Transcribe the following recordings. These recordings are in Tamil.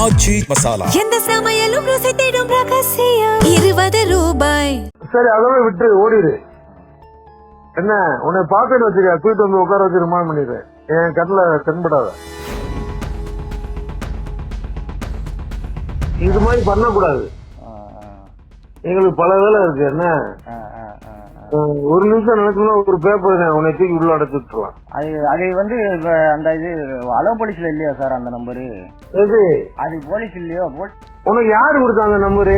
ஆச்சி மசாலா எந்த சமையலும் ருசி தேடும் ரகசியம் 20 ரூபாய். சரி அதெல்லாம் விட்டு ஓடிடு. என்ன உன்னை பாத்துட்டு வச்சுக்க, தூக்கிட்டு வந்து உட்கார வச்சு ரிமாண்ட் பண்ணிடு. என் கண்ணில் தென்படாத. இது மாதிரி பண்ணக்கூடாது. எங்களுக்கு பல வேலை இருக்கு. என்ன ஒரு நிமிஷம் நினைக்கணும், ஒரு பேப்பர் உன்னை தூக்கி உள்ள அடைச்சு விட்டுருலாம். அது வந்து அந்த இது அலோ போலீஸ்ல இல்லையா சார் அந்த நம்பரு? எது அது போலீஸ் இல்லையோ? உனக்கு யாரு கொடுத்தாங்க நம்பரு?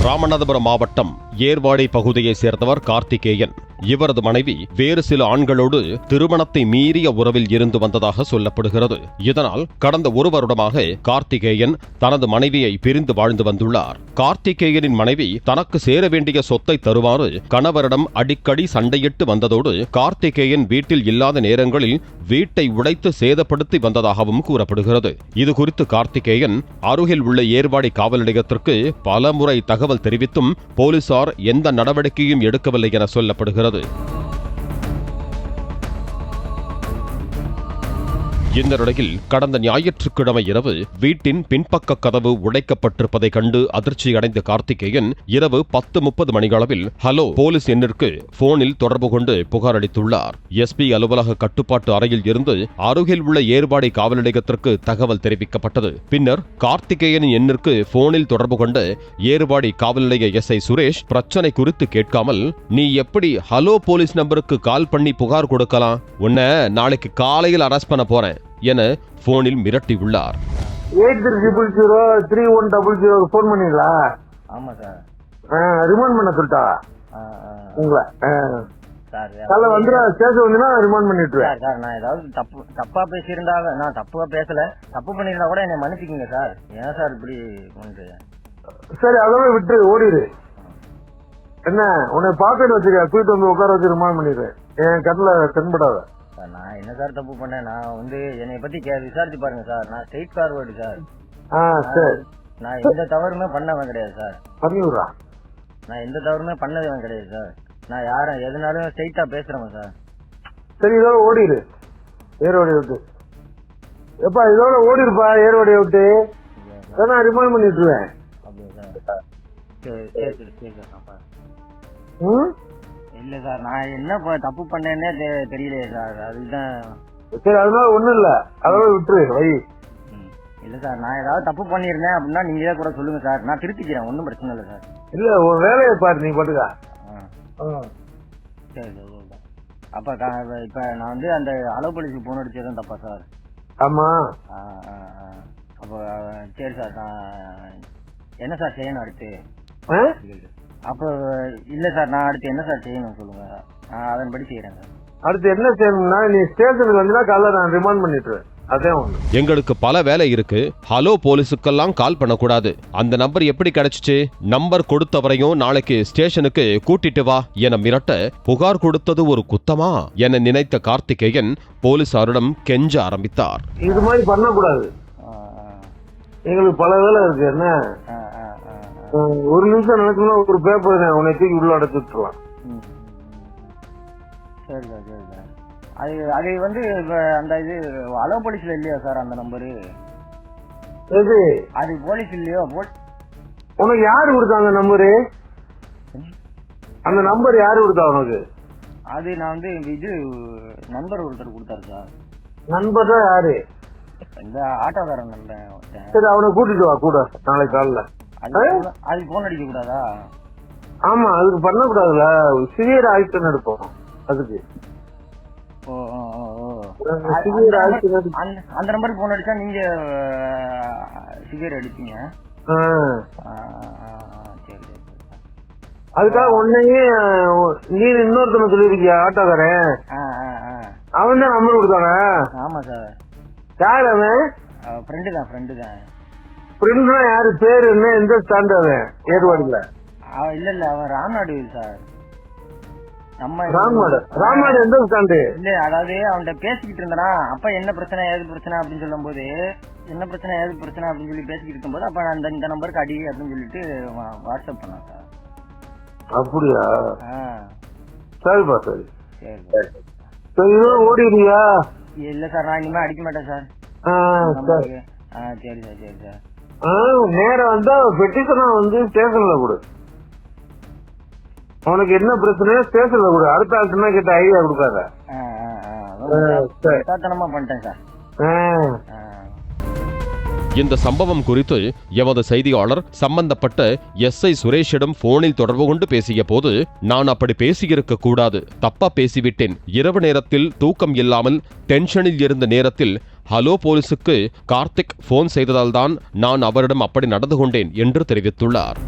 ராமநாதபுரம் மாவட்டம் ஏர்வாடி பகுதியை சேர்ந்தவர் கார்த்திகேயன். இவரது மனைவி வேறு சில ஆண்களோடு திருமணத்தை மீறிய உறவில் இருந்து வந்ததாக சொல்லப்படுகிறது. இதனால் கடந்த ஒரு வருடமாக கார்த்திகேயன் தனது மனைவியை பிரிந்து வாழ்ந்து வந்துள்ளார். கார்த்திகேயனின் மனைவி தனக்கு சேர வேண்டிய சொத்தை தருமாறு கணவரிடம் அடிக்கடி சண்டையிட்டு வந்ததோடு கார்த்திகேயன் வீட்டில் இல்லாத நேரங்களில் வீட்டை உடைத்து சேதப்படுத்தி வந்ததாகவும் கூறப்படுகிறது. இதுகுறித்து கார்த்திகேயன் அருகில் உள்ள ஏர்வாடி காவல் நிலையத்திற்கு பல முறை தகவல் தெரிவித்தும் போலீசார் எந்த நடவடிக்கையும் எடுக்கவில்லை என சொல்லப்படுகிறது. இந்த நிலையில் கடந்த ஞாயிற்றுக்கிழமை இரவு வீட்டின் பின்பக்க கதவு உடைக்கப்பட்டிருப்பதை கண்டு அதிர்ச்சியடைந்த கார்த்திகேயன் இரவு 10:30 மணியளவில் ஹலோ போலீஸ் எண்ணிற்கு போனில் தொடர்பு கொண்டு புகார் அளித்துள்ளார். எஸ்பி அலுவலக கட்டுப்பாட்டு அறையில் இருந்து அருகில் உள்ள ஏர்வாடி காவல் நிலையத்திற்கு தகவல் தெரிவிக்கப்பட்டது. பின்னர் கார்த்திகேயனின் எண்ணிற்கு போனில் தொடர்பு கொண்ட ஏர்வாடி காவல் நிலைய எஸ்ஐ சுரேஷ் பிரச்சனை குறித்து கேட்காமல், நீ எப்படி ஹலோ போலீஸ் நம்பருக்கு கால் பண்ணி புகார் கொடுக்கலாம்? உன்னை நாளைக்கு காலையில் அரெஸ்ட் பண்ண போறேன் என போனில் மிரட்டியுள்ளார். 83003100 போன் பண்ணீங்களா? ஆமா சார். ரிமாண்ட் பண்ண சொல்லிட்டா உங்களை? காலை வந்து ஸ்டேஷன் வந்து ரிமாண்ட் பண்ணிட்டுருவேன். சார் நான் ஏதாவது தப்பா பேசியிருந்தா, நான் தப்பா பேசல, தப்பு பண்ணிருந்தா கூட என்னை மன்னிச்சுக்கீங்க சார். ஏன் சார் இப்படி பண்றீங்க? சரி அதெல்லாம் விட்டு ஓடிடு. என்ன உன்னை பாத்துட்டு வச்சுக்க, தூக்கிட்டு வந்து உட்கார வச்சு ரிமாண்ட் பண்ணிடுறேன். என் கண்ணில் தென்படாத. நான் என்ன சார் தப்பு பண்ணேன்? நான் வந்து என்னை பத்தி விசாரிச்சு பாருங்க சார். நான் ஸ்ட்ரெயிட் ஃபார்வர்டு சார். சரி நான் எந்த தவறுமே பண்ணவன் கிடையாது சார். பண்ணிவிடுறா. நான் எந்த தவறுமே பண்ணவன் கிடையாது சார். நான் யாரும் எதுனாலும் ஸ்ட்ரெயிட்டா பேசுறேன் சார். சரி இதோட ஓடிடு, ஏர்வாடியை விட்டு. எப்பா இதோட ஓடிருப்பா ஏர்வாடியை விட்டு. நான் ரிமாண்ட் பண்ணிட்டுருவேன். அப்படியா சார்? சரி சரி சரி சார். இல்ல சார், நான் என்ன தப்பு பண்ணேன்னே தெரியலையே சார். அதுதான். சரி அதனால ஒண்ணும் இல்ல, அதோட விட்டுரு வை. இல்ல சார், நான் ஏதாவது தப்பு பண்ணிருந்தேன் அப்படின்னா நீங்களே கூட சொல்லுங்க சார். நான் திருத்திக்கிறேன், ஒன்னும் பிரச்சனை இல்லை சார். இல்ல உன் வேலையை பாரு, நீ பாட்டுக்கா. சரி சார். அப்ப இப்ப நான் வந்து அந்த அலோ போலீஸுக்கு போன் அடிச்சதும் தப்பா சார்? ஆமா. அப்ப சரி சார், நான் என்ன சார் செய்யணும் அடுத்து? அப்ப இல்ல சார், நான் அடுத்து என்ன சார் செய்யணும் சொல்லுங்க, நான் அதன்படி செய்யறேன் சார். அடுத்து என்ன செய்யணும்னா, நீ ஸ்டேஷனுக்கு வந்தா காலைல நான் ரிமாண்ட் பண்ணிட்டுருவேன். அதே ஒண்ணு. எங்களுக்கு பல வேலை இருக்கு, ஹலோ போலீஸுக்கெல்லாம் கால் பண்ணக்கூடாது. அந்த நம்பர் எப்படி கிடைச்சிச்சு? நம்பர் கொடுத்தவரையும் நாளைக்கு ஸ்டேஷனுக்கு கூட்டிட்டு வா என மிரட்ட புகார் கொடுத்தது ஒரு குத்தமா என நினைத்த கார்த்திகேயன் போலீசாரிடம் கெஞ்ச ஆரம்பித்தார். இது மாதிரி பண்ணக்கூடாது. எங்களுக்கு பல வேலை இருக்கு. என்ன ஒரு நிமிஷம் நினைக்கணும், ஒரு பேப்பர் உன்னை தூக்கி உள்ள அடைச்சு விட்டுருலாம். சரி சார் சரி சார். அது வந்து அந்த இது அலோ போலீஸ்ல இல்லையா சார் அந்த நம்பரு? எது அது போலீஸ் இல்லையோ? உனக்கு யாரு கொடுத்தாங்க நம்பரு? அந்த நம்பர் யாரு கொடுத்தா உனக்கு? அது நான் வந்து இது நண்பர் ஒருத்தர் கொடுத்தாரு சார். நண்பர் தான் யாரு? இந்த ஆட்டோக்காரன் நண்பன். சரி அவனை கூட்டிட்டு வா கூட நாளைக்கு காலைல. அதுக்கு போன் அடிக்க கூடாதா? ஆமா, அதுக்கு பண்ணக்கூடாதுல, சிவியர் ஆக்ஷன் எடுப்போம் அதுக்கு. அந்த நம்பருக்கு போன் அடிச்சா நீங்க சிவியர் அடிப்பீங்க? அதுக்காக உன்னையும் நீ இன்னொருத்தனை சொல்லிருக்கியா ஆட்டோக்காரன்? அவன் தான் நம்பர் கொடுத்தானே? ஆமா சார். யார் அவன்? ஃப்ரெண்டு தான். ஃப்ரெண்ட்னா யாரு? பேரு என்ன? எந்த ஸ்டாண்ட் அவன்? ஏர்வாடில? இல்ல அவன் ராம்நாடு சார். நம்ம ராம்நாடு எந்த ஸ்டாண்டு? இல்ல அதாவது அவன்கிட்ட பேசிக்கிட்டு இருந்தானா, அப்ப என்ன பிரச்சனை ஏது பிரச்சனை அப்படின்னு சொல்லும் போது, என்ன பிரச்சனை ஏது பிரச்சனை அப்படின்னு சொல்லி பேசிக்கிட்டு இருக்கும்போது, அப்ப இந்த நம்பருக்கு அடி அப்படின்னு சொல்லிட்டு வாட்ஸ்அப் பண்ணான் சார். அப்படியா? சரிப்பா. சரி சரி. ஓடிடுறியா? இல்ல சார், நான் இனிமே அடிக்க மாட்டேன் சார். நம்பருக்கு. சரி சார் சரி சார். நேரம் வந்தா பெட்டிஷனா வந்து ஸ்டேஷன்ல கொடு. உனக்கு என்ன பிரச்சனை ஸ்டேஷன்ல கொடு. அடுத்த ஆள்கிட்ட கேட்ட ஐடியா கொடுக்காத. சாத்தனமா பண்ணிட்டேன் சார். இந்த சம்பவம் குறித்து எமது செய்தியாளர் சம்பந்தப்பட்ட SI சுரேஷிடம் போனில் தொடர்பு கொண்டு பேசிய போது, நான் அப்படி பேசியிருக்க கூடாது, தப்பா பேசிவிட்டேன், இரவு நேரத்தில் தூக்கம் இல்லாமல் டென்ஷனில் இருந்த நேரத்தில் ஹலோ போலீசுக்கு கார்த்திக் போன் செய்ததால்தான் நான் அவரிடம் அப்படி நடந்து கொண்டேன் என்று தெரிவித்துள்ளார்.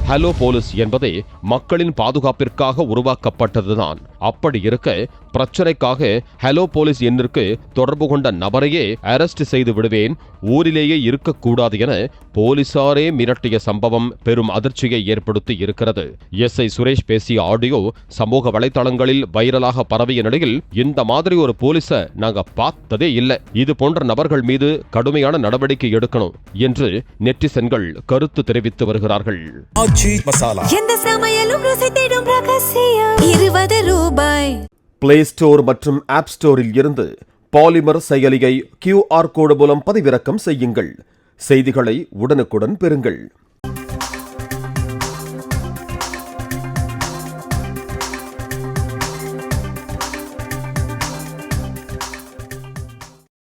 ஹலோ போலீஸ் என்பதே மக்களின் பாதுகாப்பிற்காக உருவாக்கப்பட்டதுதான். அப்படி இருக்க பிரச்சனைக்காக ஹலோ போலீஸ் எண்ணிற்கு தொடர்பு கொண்ட நபரையே அரெஸ்ட் செய்து விடுவேன், ஊரிலேயே இருக்கக்கூடாது என போலீசாரே மிரட்டிய சம்பவம் பெரும் அதிர்ச்சியை ஏற்படுத்தி இருக்கிறது. SI சுரேஷ் பேசிய ஆடியோ சமூக வலைதளங்களில் வைரலாக பரவிய நிலையில், இந்த மாதிரி ஒரு போலீஸ நாங்க பார்த்ததே இல்லை, இது போன்ற நபர்கள் மீது கடுமையான நடவடிக்கை எடுக்கணும் என்று நெட்டிசன்கள் கருத்து தெரிவித்து வருகிறார்கள். எந்த சமையலும் ருசி தேடும் ரகசியம் 20 ரூபாய். பிளே ஸ்டோர் மற்றும் ஆப் ஸ்டோரில் இருந்து பாலிமர் செயலியை QR கோடு மூலம் பதிவிறக்கம் செய்யுங்கள். செய்திகளை உடனுக்குடன் பெறுங்கள்.